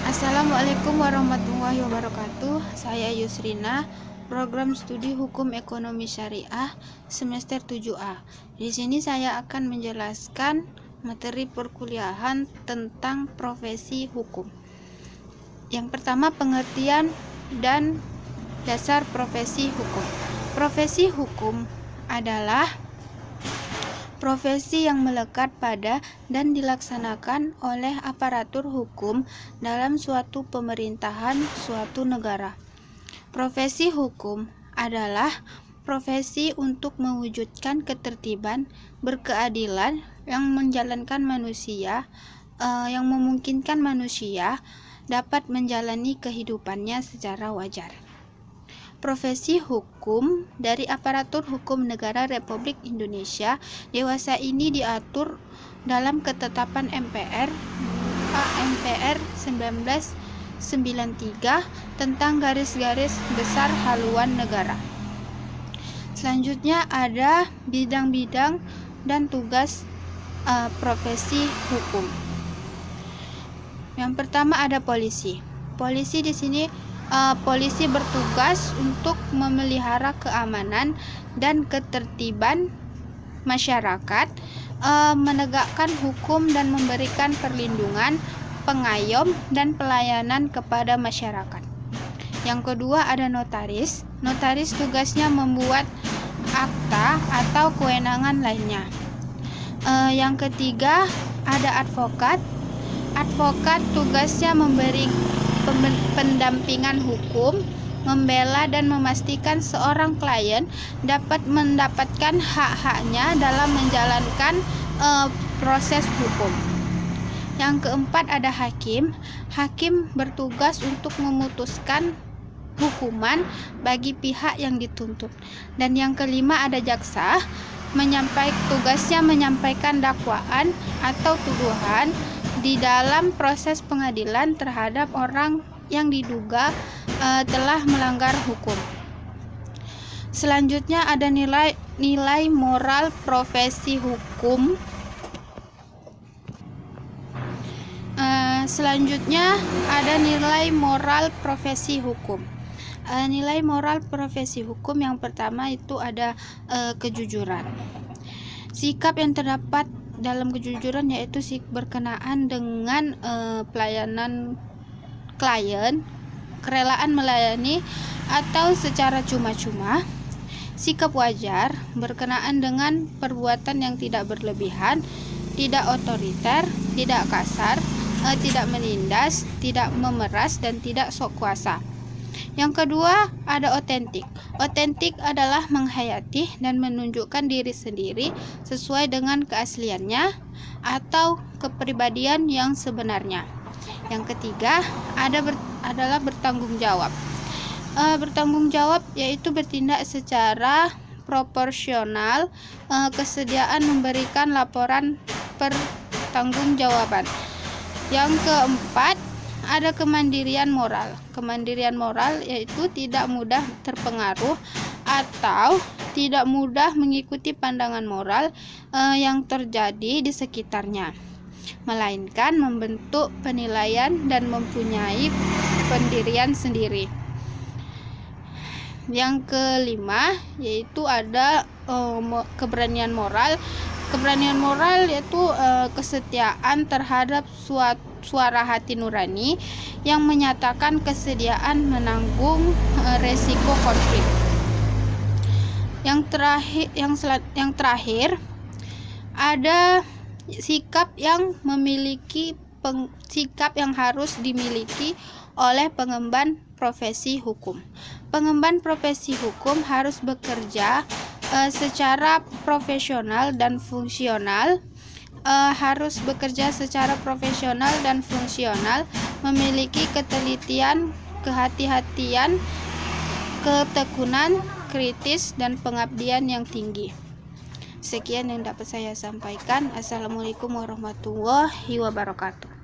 Assalamualaikum warahmatullahi wabarakatuh. Saya Yusrina, program studi Hukum Ekonomi Syariah semester 7A. Di sini saya akan menjelaskan materi perkuliahan tentang profesi hukum. Yang pertama, pengertian dan dasar profesi hukum. Profesi hukum adalah profesi yang melekat pada dan dilaksanakan oleh aparatur hukum dalam suatu pemerintahan suatu negara. Profesi hukum adalah profesi untuk mewujudkan ketertiban, berkeadilan yang menjalankan manusia, yang memungkinkan manusia dapat menjalani kehidupannya secara wajar. Profesi hukum dari aparatur hukum negara Republik Indonesia dewasa ini diatur dalam ketetapan MPR 1993 tentang garis-garis besar haluan negara. Selanjutnya ada bidang-bidang dan tugas profesi hukum. Yang pertama ada polisi. Polisi di sini polisi bertugas untuk memelihara keamanan dan ketertiban masyarakat, menegakkan hukum dan memberikan perlindungan, pengayom dan pelayanan kepada masyarakat. Yang kedua ada notaris. Notaris tugasnya membuat akta atau kewenangan lainnya. Yang ketiga ada advokat. Advokat tugasnya memberi pendampingan hukum, membela dan memastikan seorang klien dapat mendapatkan hak-haknya dalam menjalankan proses hukum. Yang keempat ada hakim. Hakim bertugas untuk memutuskan hukuman bagi pihak yang dituntut. Dan yang kelima ada jaksa. Tugasnya menyampaikan dakwaan atau tuduhan di dalam proses pengadilan terhadap orang yang diduga telah melanggar hukum. Selanjutnya ada nilai moral profesi hukum. Nilai moral profesi hukum yang pertama itu ada kejujuran. Sikap yang terdapat dalam kejujuran yaitu berkenaan dengan pelayanan klien, kerelaan melayani atau secara cuma-cuma. Sikap wajar berkenaan dengan perbuatan yang tidak berlebihan, tidak otoriter, tidak kasar, tidak menindas, tidak memeras dan tidak sok kuasa. Yang kedua ada otentik. Otentik adalah menghayati dan menunjukkan diri sendiri sesuai dengan keasliannya atau kepribadian yang sebenarnya. Yang ketiga adalah bertanggung jawab. Bertanggung jawab yaitu bertindak secara proporsional, kesediaan memberikan laporan pertanggungjawaban. Yang keempat ada kemandirian moral. Kemandirian moral yaitu tidak mudah terpengaruh atau tidak mudah mengikuti pandangan moral yang terjadi di sekitarnya, melainkan membentuk penilaian dan mempunyai pendirian sendiri. Yang kelima yaitu ada keberanian moral. Keberanian moral yaitu kesetiaan terhadap suara hati nurani yang menyatakan kesediaan menanggung resiko konflik. Yang terakhir ada sikap yang harus dimiliki oleh pengemban profesi hukum. Pengemban profesi hukum harus bekerja secara profesional dan fungsional. Memiliki ketelitian, kehati-hatian, ketekunan, kritis, dan pengabdian yang tinggi. Sekian yang dapat saya sampaikan. Assalamualaikum warahmatullahi wabarakatuh.